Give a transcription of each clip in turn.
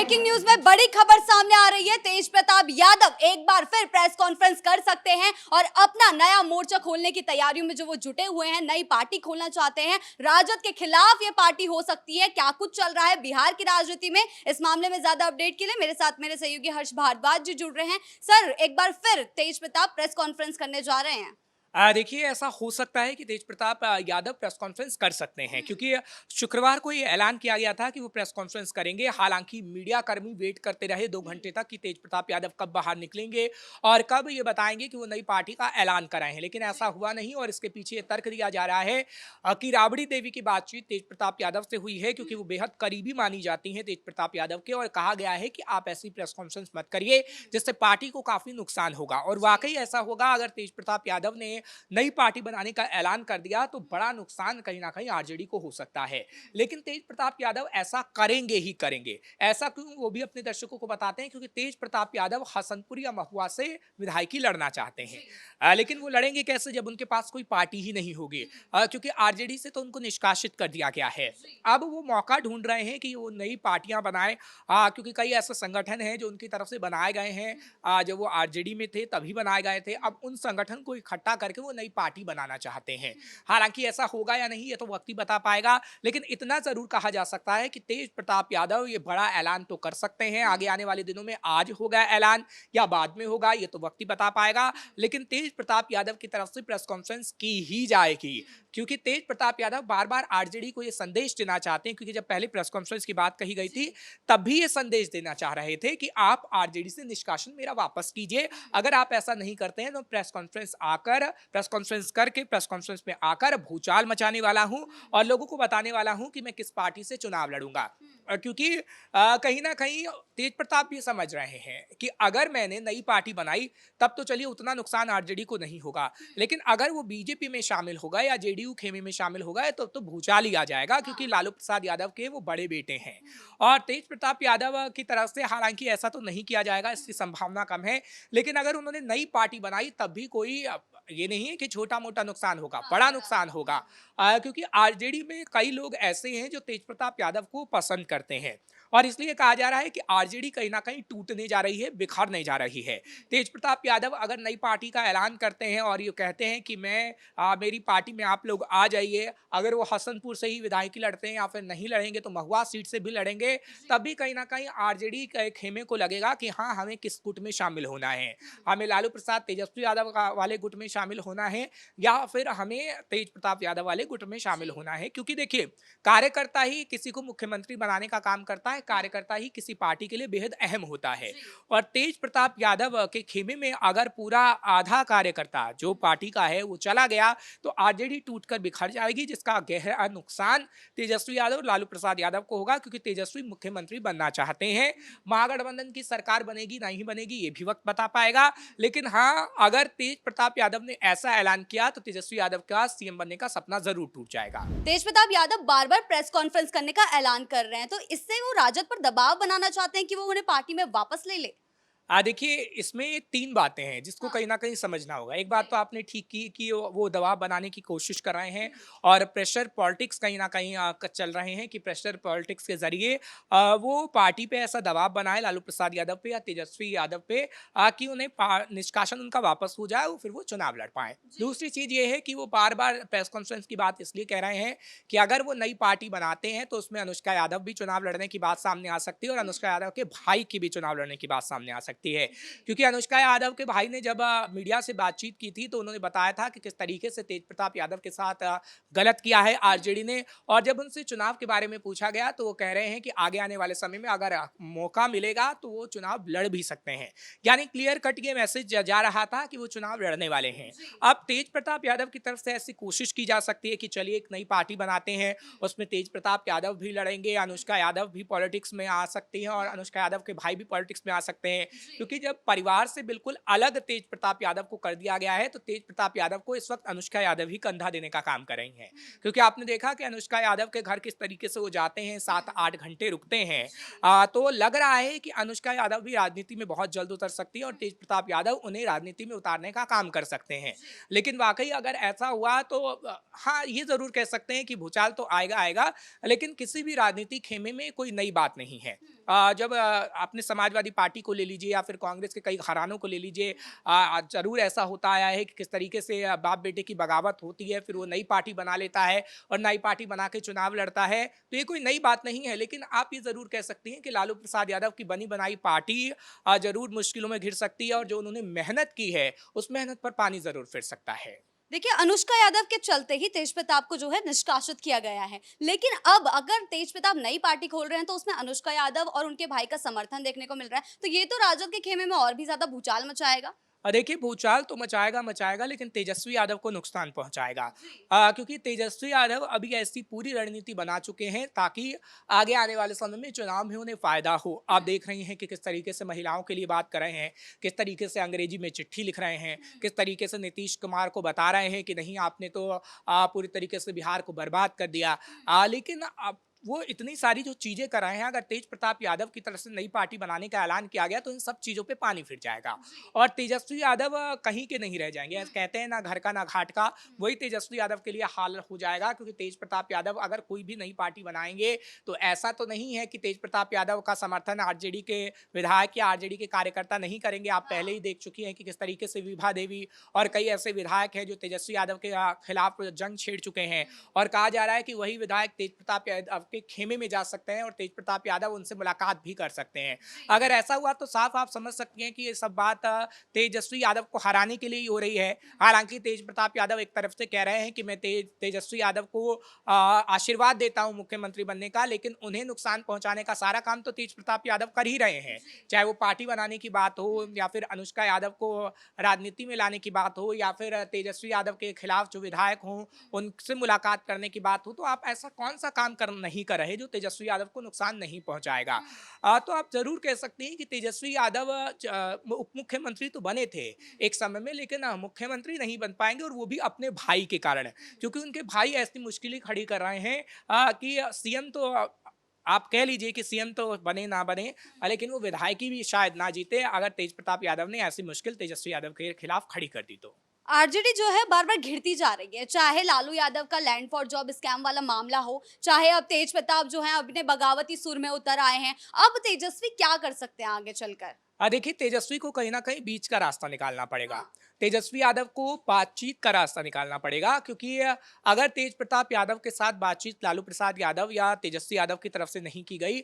Breaking news में बड़ी खबर सामने आ रही है। तेज प्रताप यादव एक बार फिर प्रेस कॉन्फ्रेंस कर सकते हैं और अपना नया मोर्चा खोलने की तैयारियों में जो वो जुटे हुए हैं, नई पार्टी खोलना चाहते हैं। राजद के खिलाफ ये पार्टी हो सकती है। क्या कुछ चल रहा है बिहार की राजनीति में, इस मामले में ज्यादा अपडेट के लिए मेरे साथ मेरे सहयोगी हर्ष भारद्वाज जी जुड़ रहे हैं। सर, एक बार फिर तेज प्रताप प्रेस कॉन्फ्रेंस करने जा रहे हैं। देखिए, ऐसा हो सकता है कि तेज प्रताप यादव प्रेस कॉन्फ्रेंस कर सकते हैं, क्योंकि शुक्रवार को ये ऐलान किया गया था कि वो प्रेस कॉन्फ्रेंस करेंगे। हालांकि मीडिया कर्मी वेट करते रहे 2 घंटे तक कि तेज प्रताप यादव कब बाहर निकलेंगे और कब ये बताएंगे कि वो नई पार्टी का ऐलान कराए हैं, लेकिन ऐसा हुआ नहीं। और इसके पीछे ये तर्क दिया जा रहा है कि राबड़ी देवी की बातचीत तेज प्रताप यादव से हुई है, क्योंकि वो बेहद करीबी मानी जाती हैं तेज प्रताप यादव के। और कहा गया है कि आप ऐसी प्रेस कॉन्फ्रेंस मत करिए जिससे पार्टी को काफी नुकसान होगा। और वाकई ऐसा होगा। अगर तेज प्रताप यादव ने नई पार्टी बनाने का ऐलान कर दिया तो बड़ा नुकसान कहीं ना कहीं आरजेडी को हो सकता है। लेकिन तेज प्रताप यादव ऐसा करेंगे ही करेंगे। ऐसा क्यों, वो भी अपने दर्शकों को बताते हैं, क्योंकि तेज प्रताप यादव हसनपुर या महुआ से विधायकी लड़ना चाहते हैं। लेकिन वो लड़ेंगे कैसे जब उनके पास कोई पार्टी ही नहीं होगी, क्योंकि आरजेडी से तो उनको निष्कासित कर दिया गया है। अब वो मौका ढूंढ रहे हैं कि वो नई पार्टियां बनाए, क्योंकि कई ऐसे संगठन हैं जो उनकी तरफ से बनाए गए हैं। जब वो आरजेडी में थे तभी बनाए गए थे। अब उन संगठन को इकट्ठा करके वो नई पार्टी बनाना चाहते हैं। हालांकि ऐसा होगा या नहीं ये तो वक्त ही बता पाएगा, लेकिन इतना जरूर कहा जा सकता है कि तेज प्रताप यादव ये बड़ा ऐलान तो कर सकते हैं। आगे आने वाले दिनों में आज होगा ऐलान या बाद में होगा ये तो वक्त ही बता पाएगा, लेकिन तेज प्रताप यादव की तरफ से प्रेस कॉन्फ्रेंस की ही जाएगी। क्योंकि तेज प्रताप यादव बार बार आरजेडी को ये संदेश देना चाहते हैं, क्योंकि जब पहले प्रेस कॉन्फ्रेंस की बात कही गई थी तब भी ये संदेश देना चाह रहे थे कि आप आरजेडी से निष्कासन मेरा वापस कीजिए। अगर आप ऐसा नहीं करते हैं तो प्रेस कॉन्फ्रेंस करके प्रेस कॉन्फ्रेंस में आकर भूचाल मचाने वाला हूं और लोगों को बताने वाला हूं कि मैं किस पार्टी से चुनाव लड़ूंगा। क्योंकि कहीं ना कहीं तेज प्रताप ये समझ रहे हैं कि अगर मैंने नई पार्टी बनाई तब तो चलिए उतना नुकसान आरजेडी को नहीं होगा, लेकिन अगर वो बीजेपी में शामिल होगा या जेडीयू खेमे में शामिल होगा तो भूचाल ही आ जाएगा, क्योंकि लालू प्रसाद यादव के वो बड़े बेटे हैं। और तेज प्रताप यादव की तरफ से हालांकि ऐसा तो नहीं किया जाएगा, इसकी संभावना कम है। लेकिन अगर उन्होंने नई पार्टी बनाई तब भी कोई ये नहीं है कि छोटा मोटा नुकसान होगा, बड़ा नुकसान होगा। क्योंकि आरजेडी में कई लोग ऐसे हैं जो तेज प्रताप यादव को पसंद करते हैं और इसलिए कहा जा रहा है कि आरजेडी कहीं ना कहीं टूटने जा रही है, बिखरने जा रही है। तेज प्रताप यादव अगर नई पार्टी का ऐलान करते हैं और ये कहते हैं कि मेरी पार्टी में आप लोग आ जाइए, अगर वो हसनपुर से ही विधायकी लड़ते हैं या फिर नहीं लड़ेंगे तो महुआ सीट से भी लड़ेंगे, तब भी कहीं ना कहीं आरजेडी के खेमे को लगेगा कि हाँ, हमें किस गुट में शामिल होना है। हमें लालू प्रसाद तेजस्वी यादव वाले गुट में शामिल होना है या फिर हमें तेज प्रताप यादव वाले गुट में शामिल होना है। क्योंकि देखिए, कार्यकर्ता ही किसी को मुख्यमंत्री बनाने का काम करता है, कार्यकर्ता ही किसी पार्टी के लिए बेहद अहम होता है। और तेज प्रताप यादव के खेमे में अगर पूरा आधा कार्यकर्ता जो पार्टी का है वो चला गया तो आरजेडी टूटकर बिखर जाएगी, जिसका गहरा नुकसान तेजस्वी यादव लालू प्रसाद यादव को होगा, क्योंकि तेजस्वी मुख्यमंत्री बनना चाहते हैं। महागठबंधन की सरकार बनेगी नहीं बनेगी ये भी वक्त बता पाएगा, लेकिन हाँ, अगर तेज प्रताप यादव ने ऐसा ऐलान किया तो तेजस्वी यादव का सीएम बनने का सपना जरूर टूट जाएगा। तेज प्रताप यादव बार बार प्रेस कॉन्फ्रेंस करने का ऐलान कर रहे हैं, तो इससे वो राजद पर दबाव बनाना चाहते हैं कि वो उन्हें पार्टी में वापस ले ले। देखिए, इसमें 3 बातें हैं जिसको कहीं न कहीं समझना होगा। एक बात तो आपने ठीक की कि वो दबाव बनाने की कोशिश कर रहे हैं और प्रेशर पॉलिटिक्स कहीं न कहीं चल रहे हैं कि प्रेशर पॉलिटिक्स के ज़रिए वो पार्टी पे ऐसा दबाव बनाए लालू प्रसाद यादव पे या तेजस्वी यादव पे, कि उन्हें निष्कासन उनका वापस हो जाए और फिर वो चुनाव लड़ पाएँ। दूसरी चीज़ ये है कि वो बार-बार प्रेस कॉन्फ्रेंस की बात इसलिए कह रहे हैं कि अगर वो नई पार्टी बनाते हैं तो उसमें अनुष्का यादव भी चुनाव लड़ने की बात सामने आ सकती है और अनुष्का यादव के भाई की भी चुनाव लड़ने की बात सामने आ सकती है। क्योंकि अनुष्का यादव के भाई ने जब मीडिया से बातचीत की थी तो उन्होंने बताया था कि किस तरीके से तेज प्रताप यादव के साथ गलत किया है आरजेडी ने। और जब उनसे चुनाव के बारे में पूछा गया तो वो कह रहे हैं कि आगे आने वाले समय में अगर मौका मिलेगा तो वो चुनाव लड़ भी सकते हैं। यानी क्लियर कट ये मैसेज जा रहा था कि वो चुनाव लड़ने वाले हैं। अब तेज प्रताप यादव की तरफ से ऐसी कोशिश की जा सकती है कि चलिए एक नई पार्टी बनाते हैं, उसमें तेज प्रताप यादव भी लड़ेंगे, अनुष्का यादव भी पॉलिटिक्स में आ सकती हैं और अनुष्का यादव के भाई भी पॉलिटिक्स में आ सकते हैं। क्योंकि जब परिवार से बिल्कुल अलग तेज प्रताप यादव को कर दिया गया है, तो तेज प्रताप यादव को इस वक्त अनुष्का यादव ही कंधा देने का काम कर रही हैं। क्योंकि आपने देखा कि अनुष्का यादव के घर किस तरीके से वो जाते हैं, 7-8 घंटे रुकते हैं। तो लग रहा है कि अनुष्का यादव भी राजनीति में बहुत जल्द उतर सकती है और तेज प्रताप यादव उन्हें राजनीति में उतारने का काम कर सकते हैं। लेकिन वाकई अगर ऐसा हुआ तो हाँ, ये जरूर कह सकते हैं कि भूचाल तो आएगा आएगा, लेकिन किसी भी राजनीति खेमे में कोई नई बात नहीं है। जब आपने समाजवादी पार्टी को ले लीजिए या फिर कांग्रेस के कई घरानों को ले लीजिए, जरूर ऐसा होता आया है कि किस तरीके से बाप बेटे की बगावत होती है, फिर वो नई पार्टी बना लेता है और नई पार्टी बना के चुनाव लड़ता है। तो ये कोई नई बात नहीं है, लेकिन आप ये जरूर कह सकती हैं कि लालू प्रसाद यादव की बनी बनाई पार्टी जरूर मुश्किलों में घिर सकती है और जो उन्होंने मेहनत की है उस मेहनत पर पानी जरूर फिर सकता है। देखिए, अनुष्का यादव के चलते ही तेज प्रताप को जो है निष्कासित किया गया है। लेकिन अब अगर तेज प्रताप नई पार्टी खोल रहे हैं तो उसमें अनुष्का यादव और उनके भाई का समर्थन देखने को मिल रहा है, तो ये तो राजद के खेमे में और भी ज्यादा भूचाल मचाएगा। देखिए, भूचाल तो मचाएगा मचाएगा, लेकिन तेजस्वी यादव को नुकसान पहुंचाएगा। क्योंकि तेजस्वी यादव अभी ऐसी पूरी रणनीति बना चुके हैं ताकि आगे आने वाले समय में चुनाव में उन्हें फायदा हो। आप देख रही हैं कि किस तरीके से महिलाओं के लिए बात कर रहे हैं, किस तरीके से अंग्रेजी में चिट्ठी लिख रहे हैं, किस तरीके से नीतीश कुमार को बता रहे हैं कि नहीं, आपने तो पूरी तरीके से बिहार को बर्बाद कर दिया। लेकिन अब वो इतनी सारी जो चीजें कर रहे हैं, अगर तेज प्रताप यादव की तरफ से नई पार्टी बनाने का ऐलान किया गया तो इन सब चीजों पे पानी फिर जाएगा और तेजस्वी यादव कहीं के नहीं रह जाएंगे। ऐसे कहते हैं ना घर का ना घाट का, वही तेजस्वी यादव के लिए हाल हो जाएगा। क्योंकि तेज प्रताप यादव अगर कोई भी नई पार्टी बनाएंगे तो ऐसा तो नहीं है कि तेज प्रताप यादव का समर्थन आरजेडी के विधायक या आरजेडी के कार्यकर्ता नहीं करेंगे। आप पहले ही देख चुकी हैं कि किस तरीके से विभा देवी और कई ऐसे विधायक हैं जो तेजस्वी यादव के खिलाफ जंग छेड़ चुके हैं और कहा जा रहा है कि वही विधायक तेज प्रताप यादव के खेमे में जा सकते हैं और तेज प्रताप यादव उनसे मुलाकात भी कर सकते हैं। अगर ऐसा हुआ तो साफ आप समझ सकती हैं कि ये सब बात तेजस्वी यादव को हराने के लिए ही हो रही है। हालांकि तेज प्रताप यादव एक तरफ से कह रहे हैं कि मैं तेजस्वी यादव को आशीर्वाद देता हूं मुख्यमंत्री बनने का, लेकिन उन्हें नुकसान पहुंचाने का सारा काम तो तेज प्रताप यादव कर ही रहे हैं। चाहे वो पार्टी बनाने की बात हो या फिर अनुष्का यादव को राजनीति में लाने की बात हो या फिर तेजस्वी यादव के खिलाफ जो विधायक हों उनसे मुलाकात करने की बात हो, तो आप ऐसा कौन सा काम नहीं कर रहे जो तेजस्वी यादव को नुकसान नहीं पहुंचाएगा। तो आप जरूर कह सकते हैं कि तेजस्वी यादव उप मुख्यमंत्री तो बने थे एक समय में, लेकिन मुख्यमंत्री नहीं बन पाएंगे और वो भी अपने भाई के कारण, क्योंकि उनके भाई ऐसी मुश्किलें खड़ी कर रहे हैं कि सीएम तो आप कह लीजिए कि सीएम तो बने ना बने, लेकिन वो विधायकी भी शायद ना जीते अगर तेज प्रताप यादव ने ऐसी मुश्किल तेजस्वी यादव के खिलाफ खड़ी कर दी तो। आरजेडी जो है बार बार घिरती जा रही है, चाहे लालू यादव का लैंड फॉर जॉब स्कैम वाला मामला हो, चाहे अब तेज प्रताप जो है अपने बगावती सुर में उतर आए हैं। अब तेजस्वी क्या कर सकते हैं आगे चलकर? देखिए, तेजस्वी को कहीं ना कहीं बीच का रास्ता निकालना पड़ेगा। तेजस्वी यादव को बातचीत का रास्ता निकालना पड़ेगा, क्योंकि अगर तेज प्रताप यादव के साथ बातचीत लालू प्रसाद यादव या तेजस्वी यादव की तरफ से नहीं की गई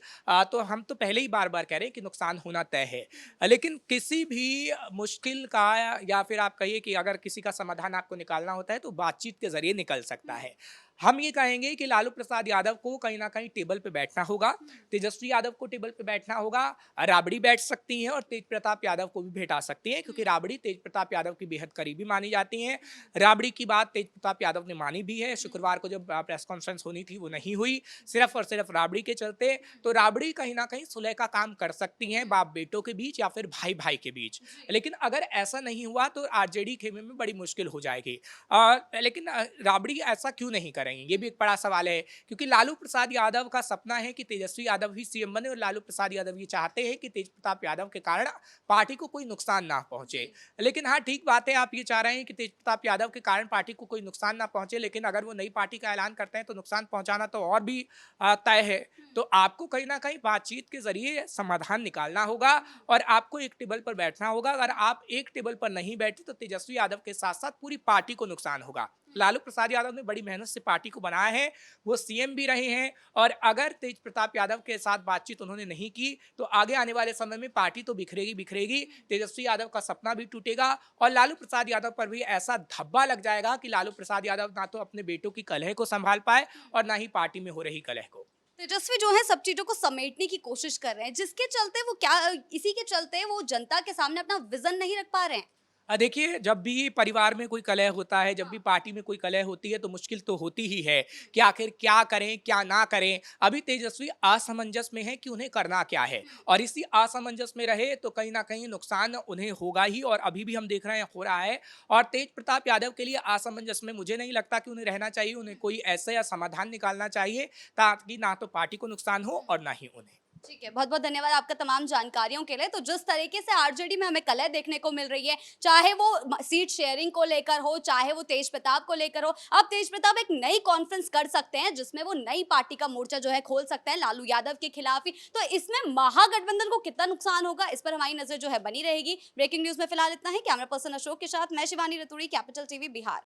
तो हम तो पहले ही बार बार कह रहे हैं कि नुकसान होना तय है। लेकिन किसी भी मुश्किल का या फिर आप कहिए कि अगर किसी का समाधान आपको निकालना होता है तो बातचीत के जरिए निकल सकता है। हम ये कहेंगे कि लालू प्रसाद यादव को कहीं ना कहीं टेबल पे बैठना होगा, तेजस्वी यादव को टेबल पे बैठना होगा, राबड़ी बैठ सकती हैं और तेज प्रताप यादव को भी बैठा सकती हैं, क्योंकि राबड़ी तेज प्रताप यादव की बेहद करीबी मानी जाती हैं। राबड़ी की बात तेज प्रताप यादव ने मानी भी है। शुक्रवार को जब प्रेस कॉन्फ्रेंस होनी थी वो नहीं हुई, सिर्फ और सिर्फ राबड़ी के चलते। तो राबड़ी कहीं ना कहीं सुलह का काम कर सकती हैं बाप बेटों के बीच या फिर भाई भाई के बीच। लेकिन अगर ऐसा नहीं हुआ तो आरजेडी खेमे में बड़ी मुश्किल हो जाएगी। लेकिन राबड़ी ऐसा क्यों नहीं करेंगे, ये भी एक बड़ा सवाल है। क्योंकि लालू प्रसाद यादव का सपना है कि तेजस्वी यादव ही सीएम बने और लालू प्रसाद यादव ये चाहते हैं कि तेज प्रताप यादव के कारण पार्टी को कोई नुकसान ना पहुंचे। लेकिन हाँ, ठीक बात है, आप ये चाह रहे हैं कि तेज प्रताप यादव के कारण पार्टी को कोई नुकसान ना पहुंचे, लेकिन अगर वो नई पार्टी का ऐलान करते हैं तो नुकसान पहुंचाना तो और भी तय है। तो आपको कहीं ना कहीं बातचीत के जरिए समाधान निकालना होगा और आपको एक टेबल पर बैठना होगा। अगर आप एक टेबल पर नहीं बैठे तो तेजस्वी यादव के साथ साथ पूरी पार्टी को नुकसान होगा। लालू प्रसाद यादव ने बड़ी मेहनत से पार्टी को बनाया है, वो सीएम भी रहे हैं, और अगर तेज प्रताप यादव के साथ बातचीत उन्होंने नहीं की तो आगे आने वाले समय में पार्टी तो बिखरेगी बिखरेगी, तेजस्वी यादव का सपना भी टूटेगा और लालू प्रसाद यादव पर भी ऐसा धब्बा लग जाएगा कि लालू प्रसाद यादव ना तो अपने बेटों की कलह को संभाल पाए और ना ही पार्टी में हो रही कलह को। तेजस्वी जो है सब चीजों को समेटने की कोशिश कर रहे हैं, जिसके चलते वो क्या इसी के चलते वो जनता के सामने अपना विजन नहीं रख पा रहे हैं। देखिए, जब भी परिवार में कोई कलह होता है, जब भी पार्टी में कोई कलह होती है, तो मुश्किल तो होती ही है कि आखिर क्या करें, क्या ना करें। अभी तेजस्वी असमंजस में है कि उन्हें करना क्या है, और इसी असमंजस में रहे तो कहीं न कहीं नुकसान उन्हें होगा ही, और अभी भी हम देख रहे हैं हो रहा है। और तेज प्रताप यादव के लिए असमंजस में मुझे नहीं लगता कि उन्हें रहना चाहिए, उन्हें कोई ऐसा या समाधान निकालना चाहिए ताकि ना तो पार्टी को नुकसान हो और ना ही उन्हें। ठीक है, बहुत-बहुत धन्यवाद आपका तमाम जानकारियों के लिए। तो जिस तरीके से आरजेडी में हमें कलह देखने को मिल रही है, चाहे वो सीट शेयरिंग को लेकर हो, चाहे वो तेज प्रताप को लेकर हो, अब तेज प्रताप एक नई कॉन्फ्रेंस कर सकते हैं जिसमें वो नई पार्टी का मोर्चा जो है खोल सकते हैं लालू यादव के खिलाफ ही। तो इसमें महागठबंधन को कितना नुकसान होगा, इस पर हमारी नजर जो है बनी रहेगी। ब्रेकिंग न्यूज में फिलहाल इतना ही। कैमरा पर्सन अशोक के साथ मैं शिवानी रतूड़ी, कैपिटल टीवी बिहार।